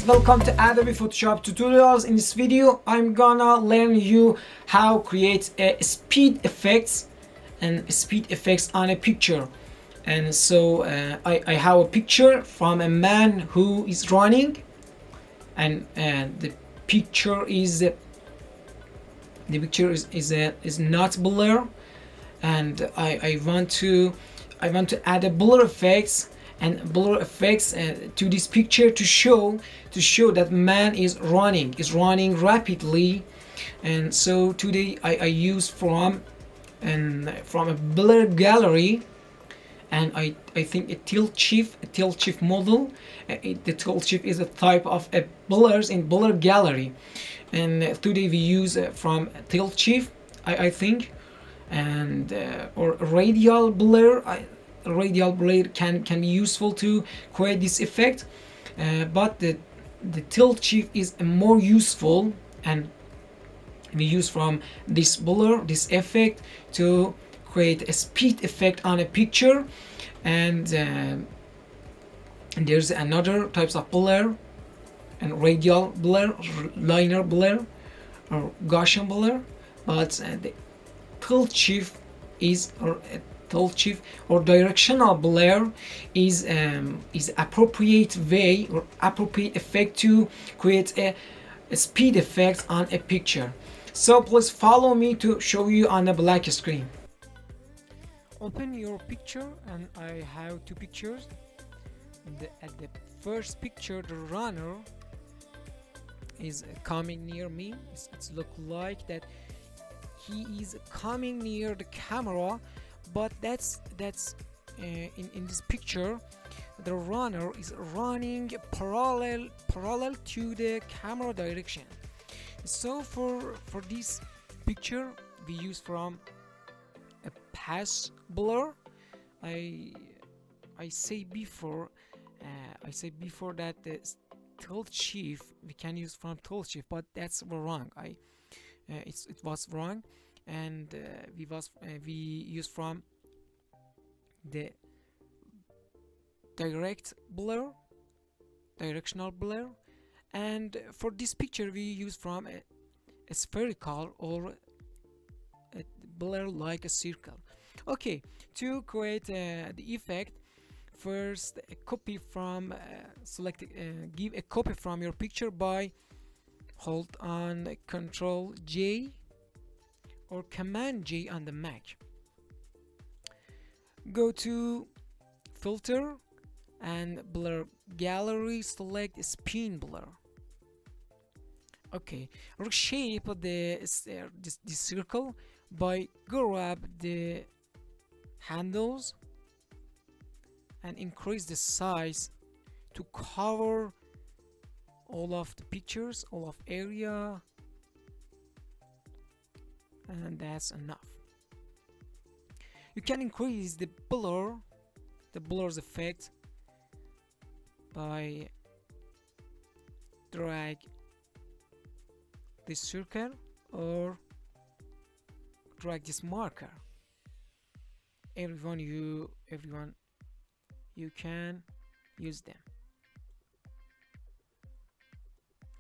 welcome to Adobe Photoshop tutorials. In this video I'm gonna learn you how create a speed effects on a picture. And so I have a picture from a man who is running, and the picture is is not blur, and I want to add a blur effects to this picture to show that man is running rapidly. And so today I use from a blur gallery, and I think a tilt shift model. The tilt shift is a type of blurs in blur gallery, and today we use from tilt shift, I think. And or radial blur. Radial blur can be useful to create this effect, but the tilt shift is more useful, and we use from this blur, this effect, to create a speed effect on a picture. And there's another types of blur, and radial blur, linear blur, or Gaussian blur. But the tilt shift or directional blur is appropriate way or appropriate effect to create a speed effect on a picture. So please follow me to show you on the black screen. Open your picture, and I have two pictures. At the first picture, the runner is coming near me. It's look like that he is coming near the camera, but that's in this picture the runner is running parallel to the camera direction. So for this picture we use from a pass blur. I say before that the tilt shift we can use from tilt shift, but that's wrong. It was wrong, and we use from the directional blur. And for this picture we use from a spherical or a blur like a circle. Okay, to create the effect, first a copy from give a copy from your picture by hold on Control J or Command J on the Mac. Go to filter and blur gallery, select spin blur. Okay, reshape this circle by grab the handles and increase the size to cover all of the pictures, all of area, and that's enough. You can increase the blur's effect by drag this circle or drag this marker. Everyone you can use them.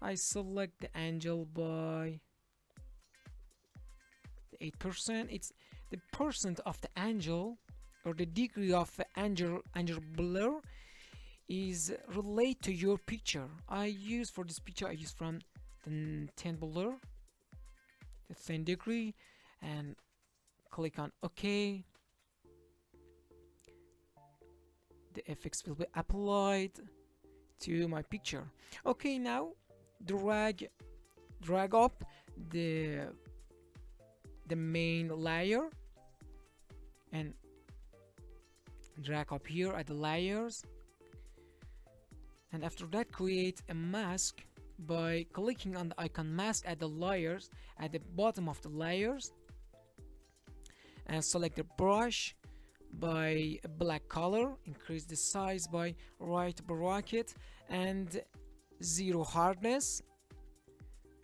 I select the angle by the 8%. It's the percent of the angle, or the degree of the angle blur is related to your picture. For this picture I use from the 10 blur, the 10 degree, and click on OK. The effects will be applied to my picture. Okay, now drag up the main layer and drag up here at the layers, and after that create a mask by clicking on the icon mask at the layers at the bottom of the layers, and select the brush by a black color, increase the size by right bracket and 0 hardness.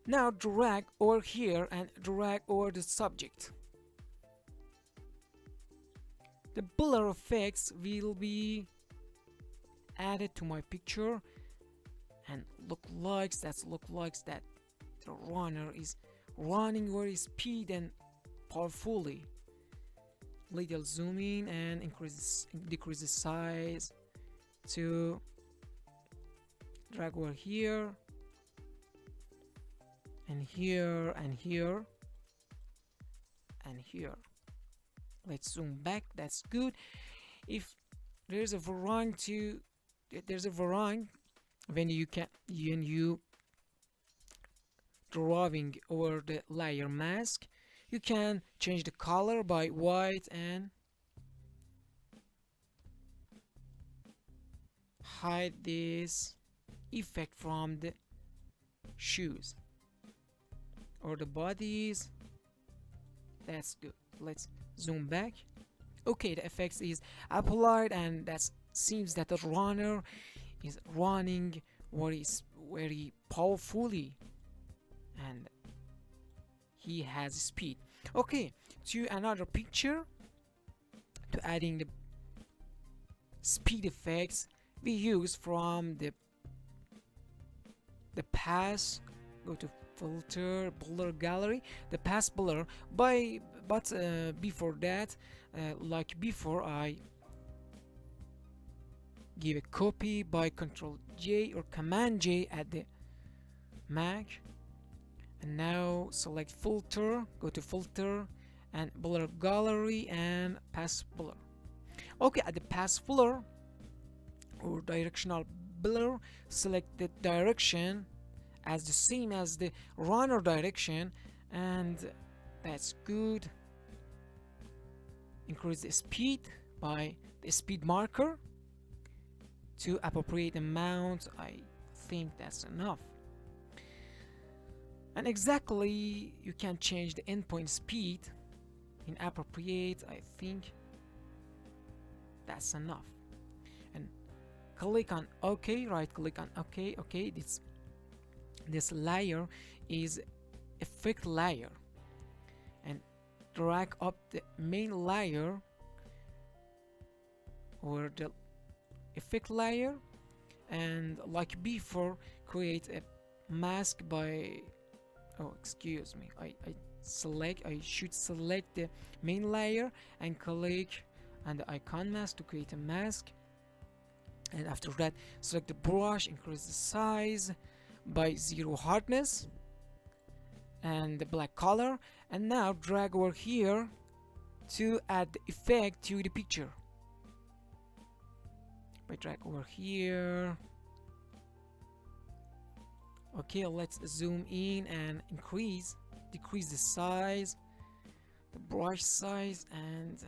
Now drag over here and drag over the subject. The blur effects will be added to my picture, and look like that the runner is running very speed and powerfully. Little zoom in and decrease the size to drag over here and here and here and here. Let's zoom back. That's good. If there's a variant when you drawing over the layer mask, you can change the color by white and hide this effect from the shoes or the bodies. That's good. Let's zoom back. Okay, the effects is applied, and that seems that the runner is running very powerfully and he has speed. Okay, to another picture, to adding the speed effects we use from the pass. Go to filter, blur gallery, the pass blur. But before that, like before, I give a copy by Ctrl J or Command J at the Mac. And now select filter, go to filter and blur gallery and pass blur. Okay, at the pass blur or directional blur, select the direction as the same as the runner direction, and that's good. Increase the speed by the speed marker to appropriate amount. I think that's enough. And exactly, you can change the endpoint speed in appropriate. I think that's enough. And click on OK, right click on OK. Okay, this layer is effect layer, and drag up the main layer or the effect layer, and like before, create a mask by excuse me, I should select the main layer and click on the icon mask to create a mask. And after that, select the brush, increase the size by 0 hardness and the black color, and now drag over here to add the effect to the picture. By drag over here. Okay, let's zoom in and decrease the size, the brush size, and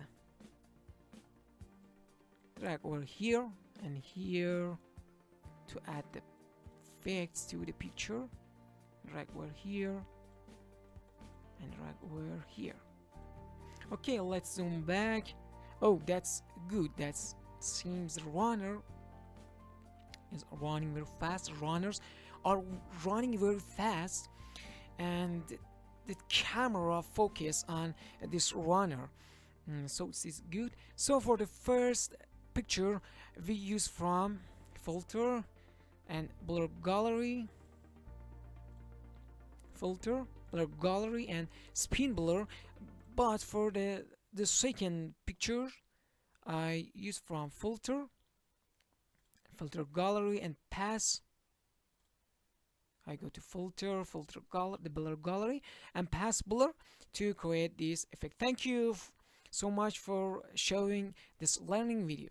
drag over here and here to add the effects to the picture. Drag over here and drag over here. Okay, let's zoom back. Oh, that's good. That seems the runner is running very fast. Runners are running very fast, and the camera focus on this runner. So this is good. So for the first picture, we use from filter and blur gallery, filter, blur gallery, and spin blur. But for the second picture, I use from filter gallery, and pass. I go to filter gallery, the blur gallery, and pass blur to create this effect. Thank you so much for showing this learning video.